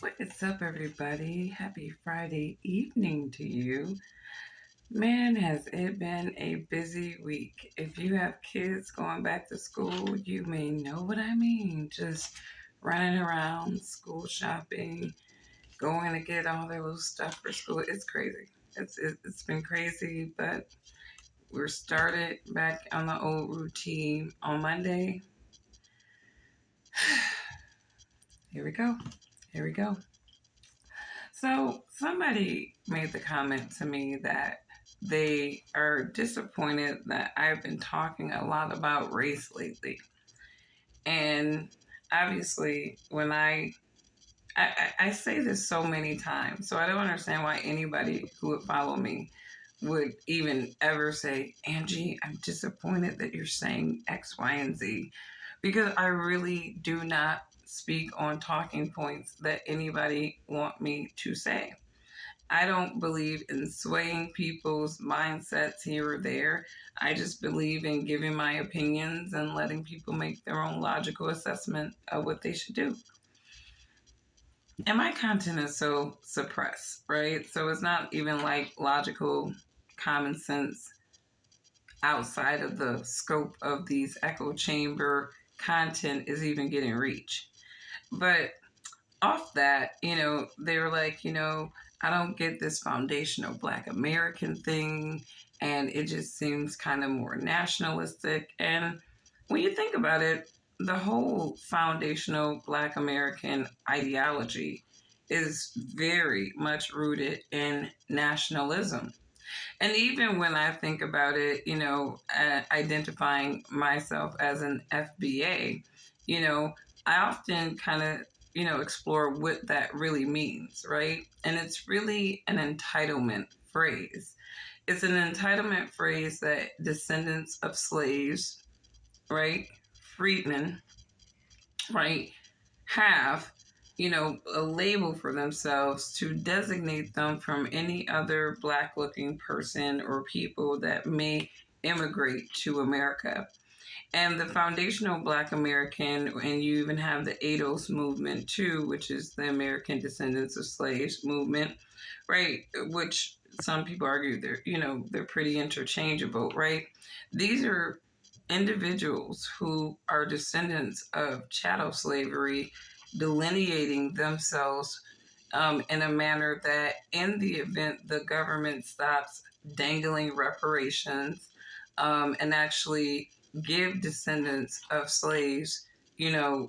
What is up, everybody? Happy Friday evening to you. Man, has it been a busy week. If you have kids going back to school, you may know what I mean. Just running around, school shopping, going to get all their little stuff for school. It's crazy. It's been crazy, but we're started back on the old routine on Monday. Here we go. Here we go. So somebody made the comment to me that they are disappointed that I've been talking a lot about race lately. And obviously, when I say this so many times, so I don't understand why anybody who would follow me would even ever say, Angie, I'm disappointed that you're saying X, Y, and Z, because I really do not speak on talking points that anybody want me to say. I don't believe in swaying people's mindsets here or there. I just believe in giving my opinions and letting people make their own logical assessment of what they should do. And my content is so suppressed, right? So it's not even like logical common sense outside of the scope of these echo chamber content is even getting reach. But off that, they were like, I don't get this foundational Black American thing, and it just seems kind of more nationalistic. And when you think about it, the whole foundational Black American ideology is very much rooted in nationalism. And even when I think about it, identifying myself as an FBA, I often kind of, explore what that really means, right? And it's really an entitlement phrase. It's an entitlement phrase that descendants of slaves, right, freedmen, right, have, a label for themselves to designate them from any other Black looking person or people that may immigrate to America. And the foundational Black American, and you even have the ADOS movement too, which is the American Descendants of Slaves movement, right? Which some people argue they're pretty interchangeable, right? These are individuals who are descendants of chattel slavery, delineating themselves in a manner that, in the event the government stops dangling reparations and actually give descendants of slaves,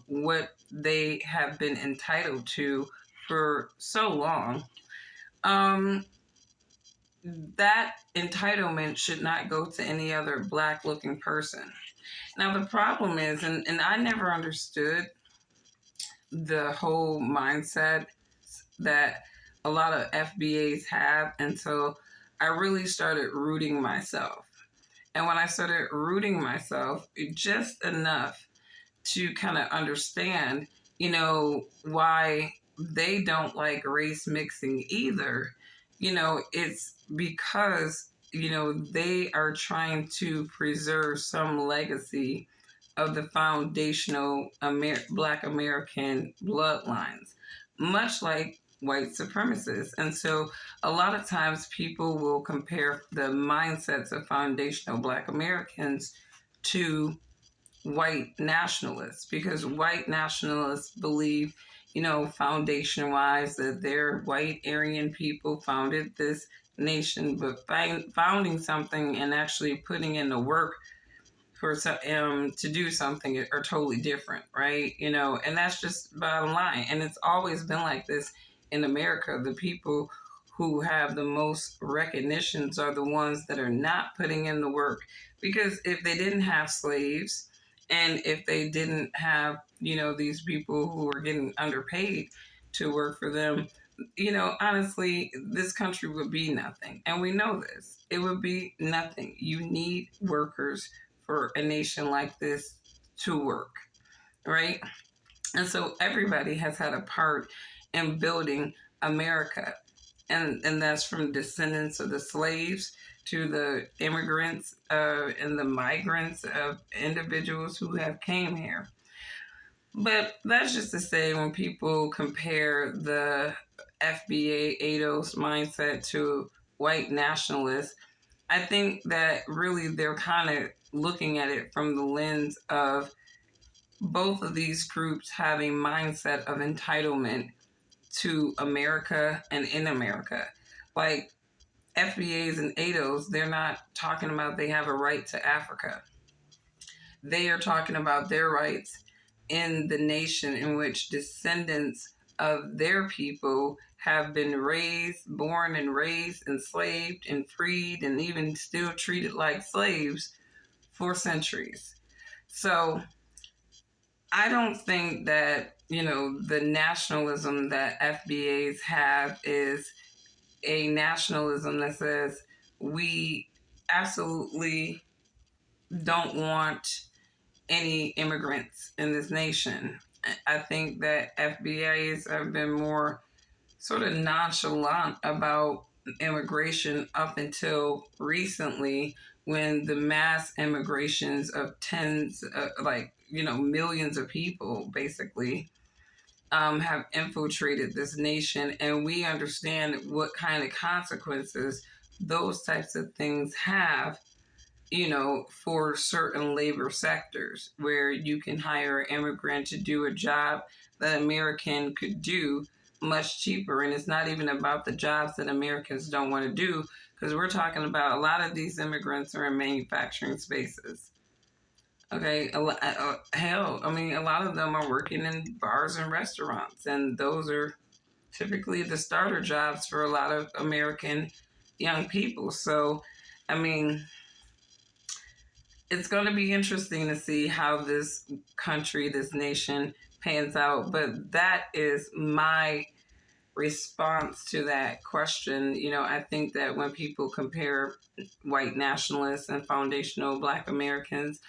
what they have been entitled to for so long, that entitlement should not go to any other Black looking person. Now, the problem is, and I never understood the whole mindset that a lot of FBAs have until I really started rooting myself. And when I started rooting myself, just enough to kind of understand, why they don't like race mixing either, it's because, they are trying to preserve some legacy of the foundational Black American bloodlines, much like white supremacists. And so a lot of times people will compare the mindsets of foundational Black Americans to white nationalists, because white nationalists believe, foundation wise, that their white Aryan people founded this nation, but founding something and actually putting in the work for to do something are totally different, right? And that's just bottom line. And it's always been like this in America. The people who have the most recognitions are the ones that are not putting in the work, because if they didn't have slaves, and if they didn't have, these people who are getting underpaid to work for them, honestly, this country would be nothing. And we know this. It would be nothing. You need workers for a nation like this to work, right? And so everybody has had a part in building America. And that's from descendants of the slaves to the immigrants and the migrants of individuals who have came here. But that's just to say, when people compare the FBA ADOS mindset to white nationalists, I think that really they're kind of looking at it from the lens of both of these groups having mindset of entitlement to America and in America. Like FBAs and ADOs, they're not talking about they have a right to Africa. They are talking about their rights in the nation in which descendants of their people have been raised, born and raised, enslaved and freed, and even still treated like slaves for centuries. So I don't think that, the nationalism that FBAs have is a nationalism that says we absolutely don't want any immigrants in this nation. I think that FBAs have been more sort of nonchalant about immigration up until recently, when the mass immigrations of tens, millions of people basically have infiltrated this nation, and we understand what kind of consequences those types of things have, for certain labor sectors where you can hire an immigrant to do a job that American could do much cheaper. And it's not even about the jobs that Americans don't want to do, because we're talking about a lot of these immigrants are in manufacturing spaces. Okay, hell, I mean, a lot of them are working in bars and restaurants, and those are typically the starter jobs for a lot of American young people. So, I mean, it's going to be interesting to see how this country, this nation pans out. But that is my response to that question. I think that when people compare white nationalists and foundational Black Americans,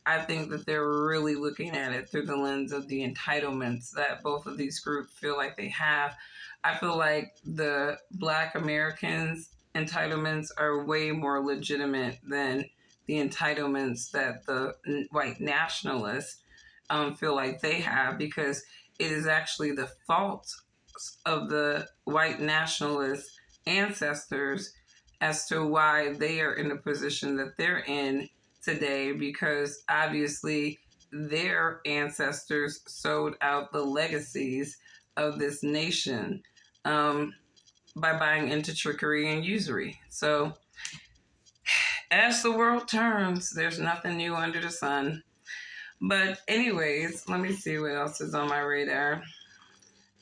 I think that they're really looking at it through the lens of the entitlements that both of these groups feel like they have. I feel like the Black Americans' entitlements are way more legitimate than the entitlements that the white nationalists feel like they have, because it is actually the fault of the white nationalist ancestors as to why they are in the position that they're in today, because obviously their ancestors sold out the legacies of this nation by buying into trickery and usury. So, as the world turns, there's nothing new under the sun. But, anyways, let me see what else is on my radar.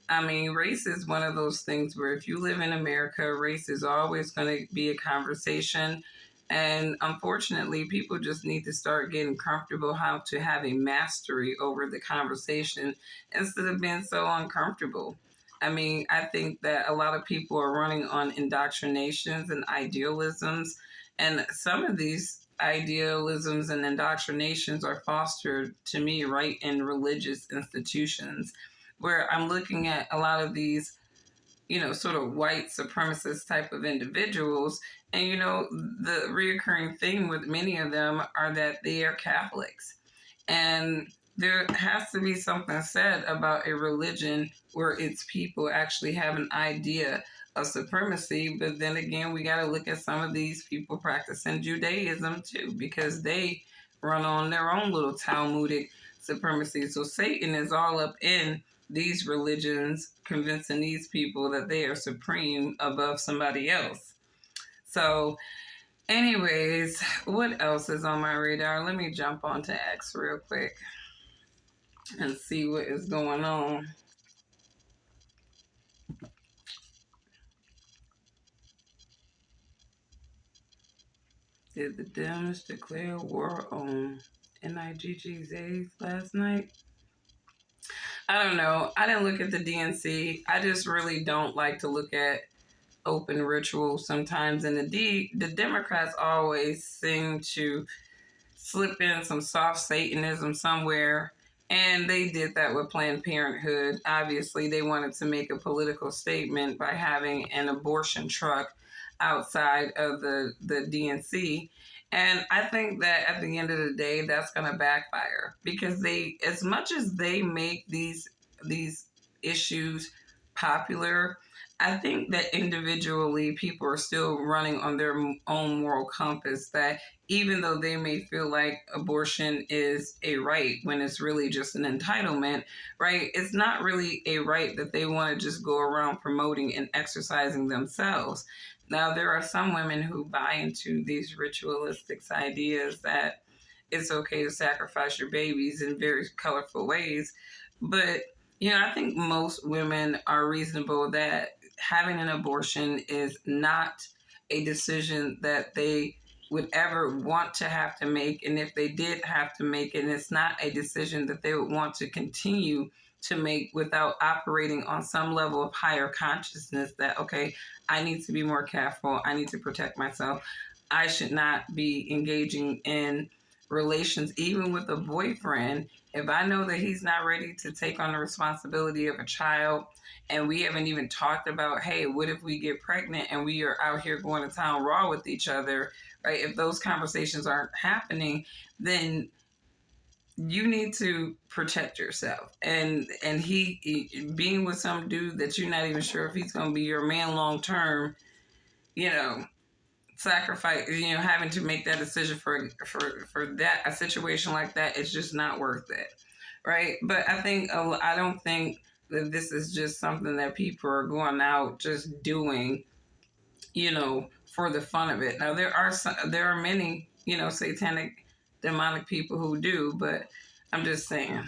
I mean, race is one of those things where if you live in America, race is always going to be a conversation. And unfortunately, people just need to start getting comfortable how to have a mastery over the conversation instead of being so uncomfortable. I mean, I think that a lot of people are running on indoctrinations and idealisms, and some of these idealisms and indoctrinations are fostered, to me, right in religious institutions, where I'm looking at a lot of these, sort of white supremacist type of individuals. And, the reoccurring theme with many of them are that they are Catholics. And there has to be something said about a religion where its people actually have an idea of supremacy. But then again, we got to look at some of these people practicing Judaism too, because they run on their own little Talmudic supremacy. So Satan is all up in these religions, convincing these people that they are supreme above somebody else. So, anyways, what else is on my radar? Let me jump onto X real quick and see what is going on. Did the Dems declare war on NIGG's last night? I don't know. I didn't look at the DNC. I just really don't like to look at open rituals sometimes. And the Democrats always seem to slip in some soft Satanism somewhere. And they did that with Planned Parenthood. Obviously, they wanted to make a political statement by having an abortion truck outside of the DNC. And I think that at the end of the day, that's going to backfire because they, as much as they make these issues popular, I think that individually people are still running on their own moral compass. That even though they may feel like abortion is a right when it's really just an entitlement, right? It's not really a right that they want to just go around promoting and exercising themselves. Now, there are some women who buy into these ritualistic ideas that it's okay to sacrifice your babies in very colorful ways. But, I think most women are reasonable that having an abortion is not a decision that they would ever want to have to make. And if they did have to make it, it's not a decision that they would want to continue to make without operating on some level of higher consciousness that, okay, I need to be more careful. I need to protect myself. I should not be engaging in relations, even with a boyfriend, if I know that he's not ready to take on the responsibility of a child. And we haven't even talked about, hey, what if we get pregnant and we are out here going to town raw with each other, right? If those conversations aren't happening, then you need to protect yourself. And he being with some dude that you're not even sure if he's going to be your man long term, you know, sacrifice, having to make that decision for that, a situation like that, it's just not worth it, right? But I don't think that this is just something that people are going out just doing, for the fun of it. Now there are many, satanic, demonic people who do, but I'm just saying.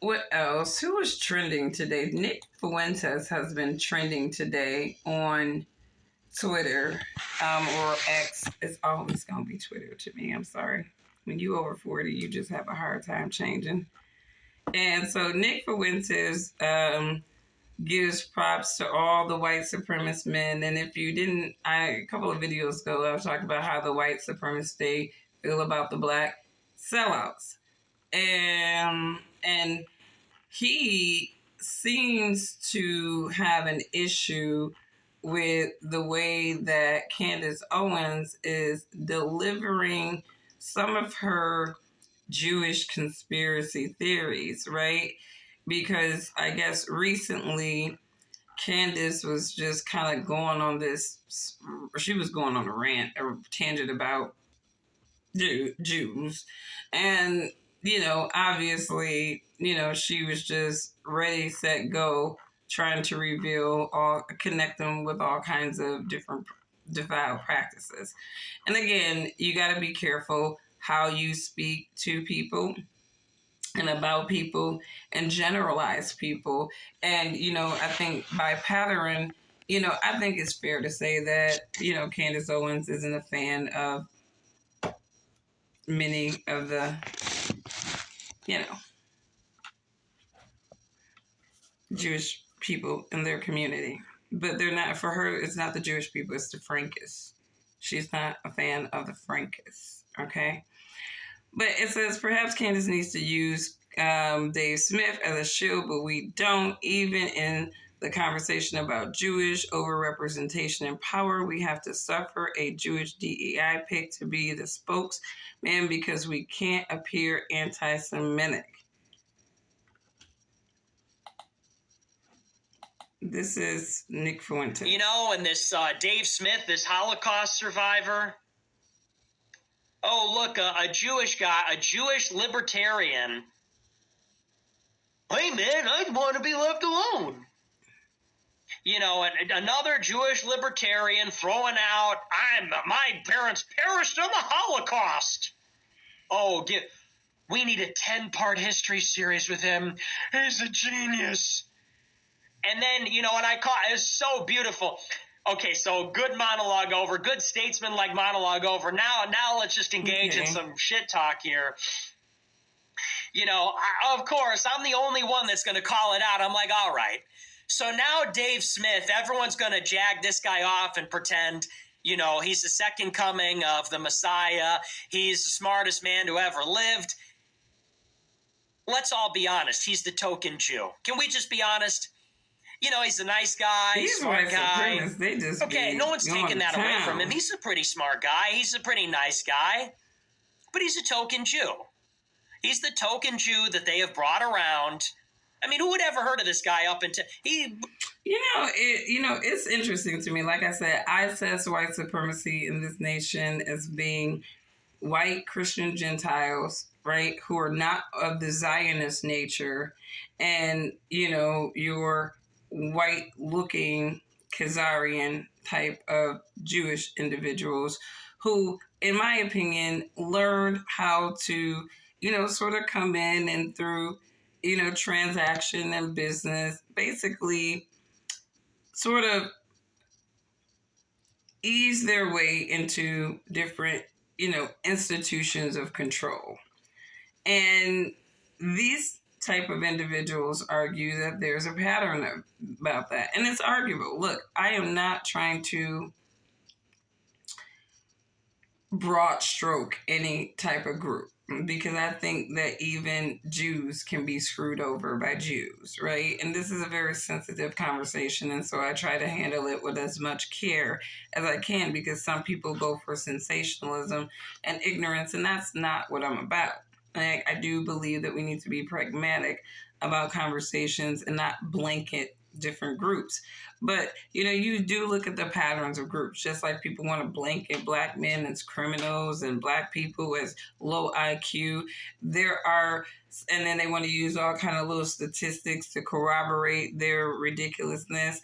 What else? Who was trending today? Nick Fuentes has been trending today on Twitter, or X. It's always gonna be Twitter to me. I'm sorry. When you over 40, you just have a hard time changing. And so Nick Fuentes gives props to all the white supremacist men. And if you didn't, a couple of videos ago, I was talking about how the white supremacists they feel about the black sellouts. And he seems to have an issue with the way that Candace Owens is delivering some of her Jewish conspiracy theories, right? Because I guess recently Candace was just kind of going on she was going on a rant or tangent about Jews. And, obviously, she was just ready, set, go, trying to connect them with all kinds of different defiled practices. And again, you got to be careful how you speak to people and about people and generalize people. And, I think by pattern, I think it's fair to say that, Candace Owens isn't a fan of many of the, Jewish people in their community. But they're not, for her, it's not the Jewish people, it's the Frankists. She's not a fan of the Frankists, okay? But it says perhaps Candace needs to use Dave Smith as a shield, but we don't. Even in the conversation about Jewish overrepresentation and power, we have to suffer a Jewish DEI pick to be the spokesman because we can't appear anti-Semitic. This is Nick Fuentes. And this Dave Smith, this Holocaust survivor. Oh, look, a Jewish guy, a Jewish libertarian. Hey, man, I'd want to be left alone. Another Jewish libertarian throwing out, my parents perished in the Holocaust. Oh, we need a 10-part history series with him. He's a genius. And then, and it's so beautiful. Okay, so good monologue over, good statesman-like monologue over. Now let's just engage in some shit talk here. Of course, I'm the only one that's going to call it out. I'm like, all right. So now Dave Smith, everyone's going to jag this guy off and pretend, he's the second coming of the Messiah. He's the smartest man to ever lived. Let's all be honest. He's the token Jew. Can we just be honest? he's a nice guy, These smart white guy. supremacists, they just Okay, no one's taking that away from him. town. He's a pretty smart guy. He's a pretty nice guy. But he's a token Jew. He's the token Jew that they have brought around. I mean, who would ever heard of this guy up until he? It's interesting to me. Like I said, I assess white supremacy in this nation as being white Christian Gentiles, right, who are not of the Zionist nature, and your white looking Khazarian type of Jewish individuals who, in my opinion, learned how to, sort of come in and through, transaction and business, basically sort of ease their way into different, institutions of control. And these type of individuals argue that there's a pattern about that. And it's arguable. Look, I am not trying to broad stroke any type of group, because I think that even Jews can be screwed over by Jews, right? And this is a very sensitive conversation, and so I try to handle it with as much care as I can, because some people go for sensationalism and ignorance, and that's not what I'm about. I do believe that we need to be pragmatic about conversations and not blanket different groups. But you do look at the patterns of groups, just like people want to blanket black men as criminals and black people as low IQ. There are, and then they want to use all kind of little statistics to corroborate their ridiculousness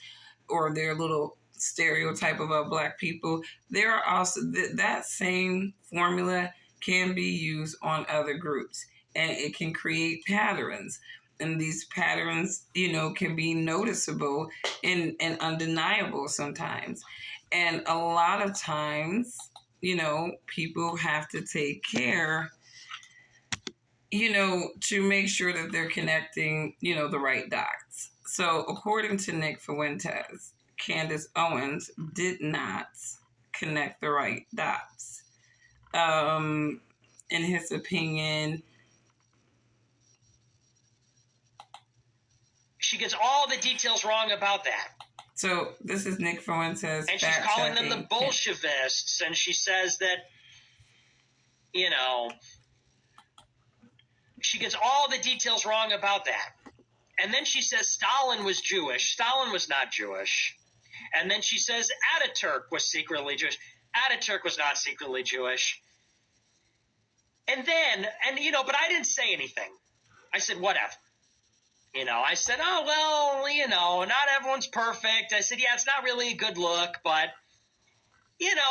or their little stereotype about black people. There are also that same formula can be used on other groups, and it can create patterns. And these patterns, can be noticeable and undeniable sometimes. And a lot of times, people have to take care, to make sure that they're connecting, the right dots. So according to Nick Fuentes, Candace Owens did not connect the right dots. In his opinion, she gets all the details wrong about that. So this is Nick Fuentes. And she's calling them the Bolshevists, and she says that, she gets all the details wrong about that. And then she says Stalin was Jewish. Stalin was not Jewish. And then she says Ataturk was secretly Jewish. Ataturk was not secretly Jewish. And then, but I didn't say anything. I said, whatever. I said, oh, well, not everyone's perfect. I said, yeah, it's not really a good look, but,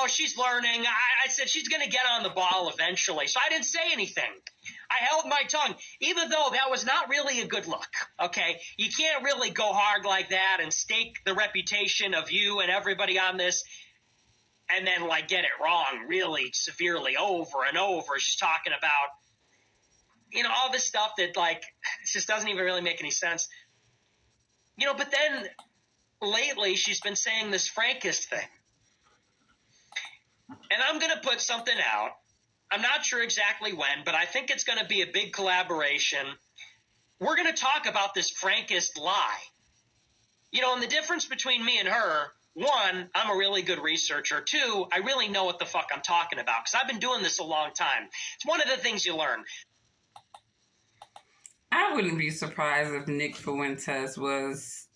she's learning. I said she's going to get on the ball eventually. So I didn't say anything. I held my tongue, even though that was not really a good look, okay? You can't really go hard like that and stake the reputation of you and everybody on this and then, get it wrong really severely over and over. She's talking about, all this stuff that, just doesn't even really make any sense. But then lately she's been saying this Frankist thing. And I'm going to put something out. I'm not sure exactly when, but I think it's going to be a big collaboration. We're going to talk about this Frankist lie. And the difference between me and her, one, I'm a really good researcher. Two, I really know what the fuck I'm talking about because I've been doing this a long time. It's one of the things you learn. I wouldn't be surprised if Nick Fuentes was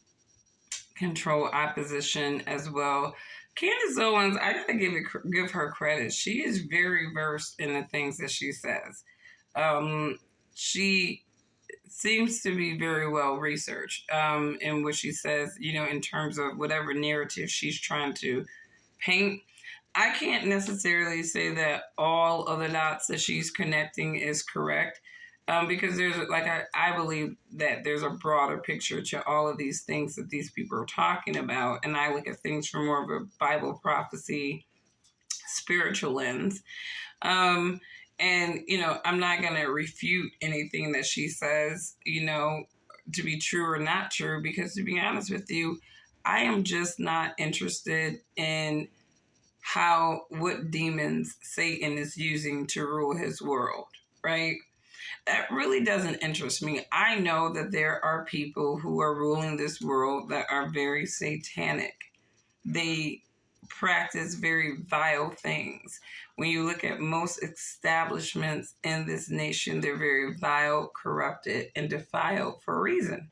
control opposition as well. Candace Owens, I gotta give her credit. She is very versed in the things that she says. She seems to be very well researched in what she says, in terms of whatever narrative she's trying to paint. I can't necessarily say that all of the dots that she's connecting is correct. Because there's, I believe that there's a broader picture to all of these things that these people are talking about. And I look at things from more of a Bible prophecy, spiritual lens. And, I'm not going to refute anything that she says, to be true or not true, because to be honest with you, I am just not interested in what demons Satan is using to rule his world, right? That really doesn't interest me. I know that there are people who are ruling this world that are very satanic. They practice very vile things. When you look at most establishments in this nation, they're very vile, corrupted, and defiled for a reason.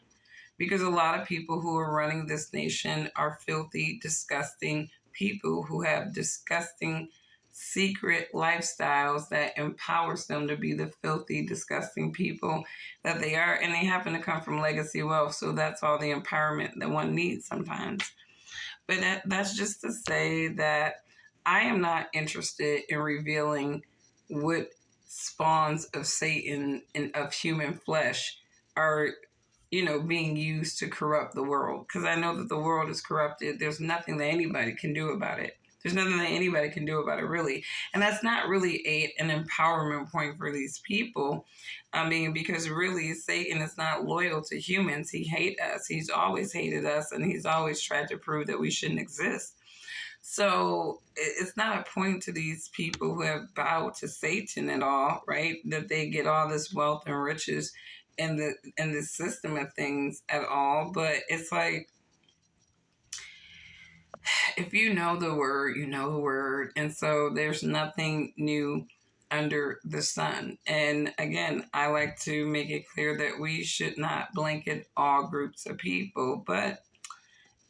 Because a lot of people who are running this nation are filthy, disgusting people who have disgusting secret lifestyles that empowers them to be the filthy, disgusting people that they are, and they happen to come from legacy wealth. So that's all the empowerment that one needs sometimes. But that's just to say that I am not interested in revealing what spawns of Satan and of human flesh are, being used to corrupt the world. Because I know that the world is corrupted. There's nothing that anybody can do about it. There's nothing that anybody can do about it, really. And that's not really an empowerment point for these people. I mean, because really, Satan is not loyal to humans. He hates us. He's always hated us, and he's always tried to prove that we shouldn't exist. So it's not a point to these people who have bowed to Satan at all, right? That they get all this wealth and riches in the system of things at all. But it's like, if you know the word, you know the word. And so there's nothing new under the sun. And again, I like to make it clear that we should not blanket all groups of people, but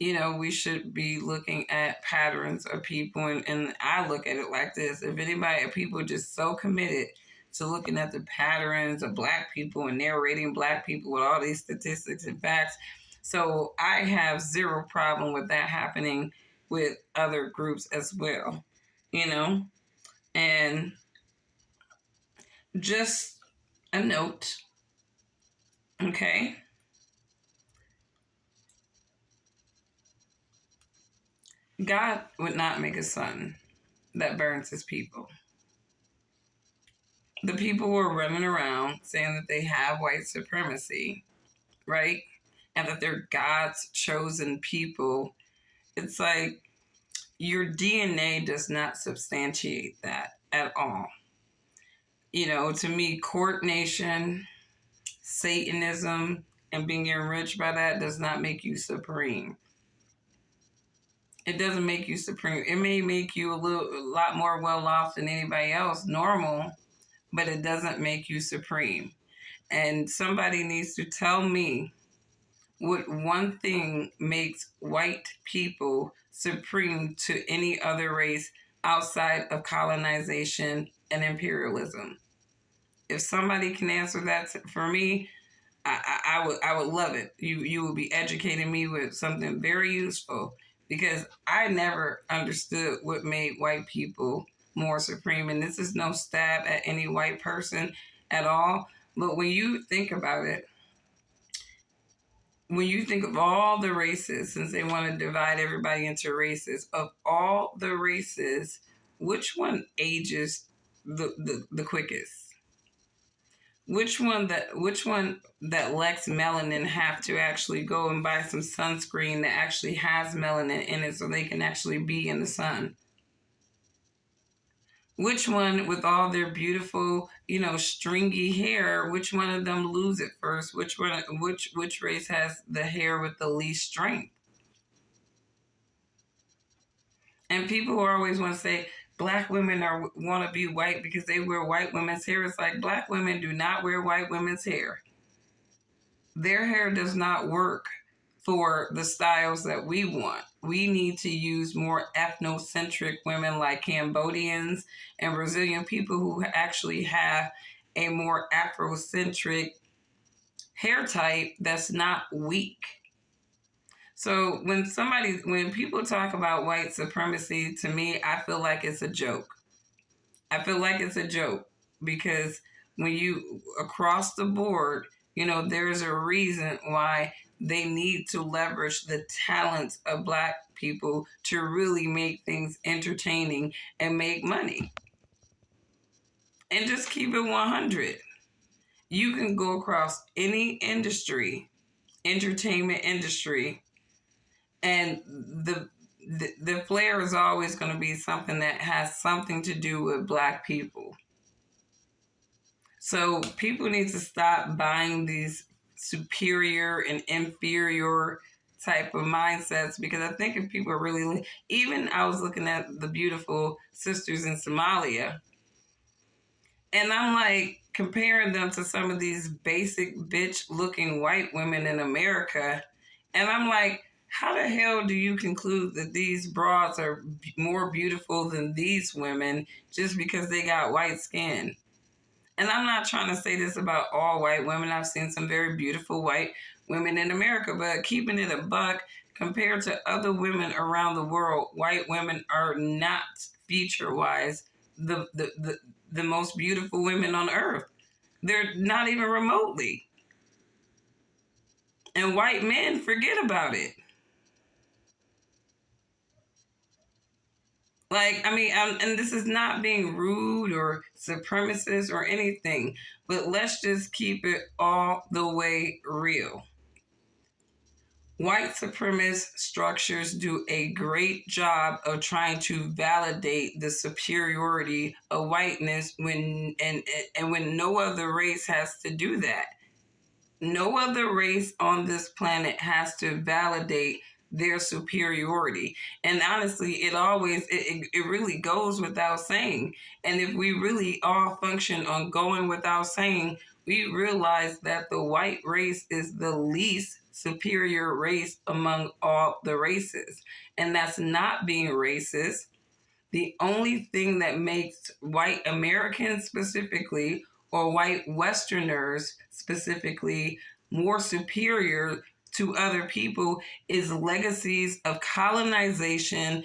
we should be looking at patterns of people. And I look at it like this: if people just so committed to looking at the patterns of Black people and narrating Black people with all these statistics and facts. So I have zero problem with that happening with other groups as well, And just a note, okay? God would not make a sun that burns his people. The people who are running around saying that they have white supremacy, right? And that they're God's chosen people. It's like your DNA does not substantiate that at all. To me, coordination, Satanism, and being enriched by that does not make you supreme. It doesn't make you supreme. It may make you a lot more well off than anybody else, normal, but it doesn't make you supreme. And somebody needs to tell me what one thing makes white people supreme to any other race outside of colonization and imperialism. If somebody can answer that for me, I would love it. You will be educating me with something very useful, because I never understood what made white people more supreme. And this is no stab at any white person at all. But when you think about it, when you think of all the races, since they want to divide everybody into races, of all the races, which one ages the quickest? Which one that lacks melanin have to actually go and buy some sunscreen that actually has melanin in it so they can actually be in the sun? Which one, with all their beautiful, stringy hair, which one of them lose it first? Which race has the hair with the least strength? And people who always want to say Black women want to be white because they wear white women's hair. It's like, Black women do not wear white women's hair. Their hair does not work for the styles that we want. We need to use more ethnocentric women like Cambodians and Brazilian people who actually have a more Afrocentric hair type that's not weak. So when people talk about white supremacy, to me, I feel like it's a joke. I feel like it's a joke because when you across the board, there's a reason why they need to leverage the talents of Black people to really make things entertaining and make money. And just keep it 100. You can go across any industry, entertainment industry, and the flair is always going to be something that has something to do with Black people. So people need to stop buying these superior and inferior type of mindsets, because I think if people are really, even I was looking at the beautiful sisters in Somalia, and I'm like comparing them to some of these basic bitch looking white women in America. And I'm like, how the hell do you conclude that these broads are more beautiful than these women just because they got white skin? And I'm not trying to say this about all white women. I've seen some very beautiful white women in America, but keeping it a buck, compared to other women around the world, white women are not feature wise the most beautiful women on earth. They're not even remotely. And white men forget about it. Like, I mean, and this is not being rude or supremacist or anything, but let's just keep it all the way real. White supremacist structures do a great job of trying to validate the superiority of whiteness and when no other race has to do that. No other race on this planet has to validate their superiority. And honestly, it really goes without saying. And if we really all function on going without saying, we realize that the white race is the least superior race among all the races. And that's not being racist. The only thing that makes white Americans specifically, or white Westerners specifically, more superior to other people is legacies of colonization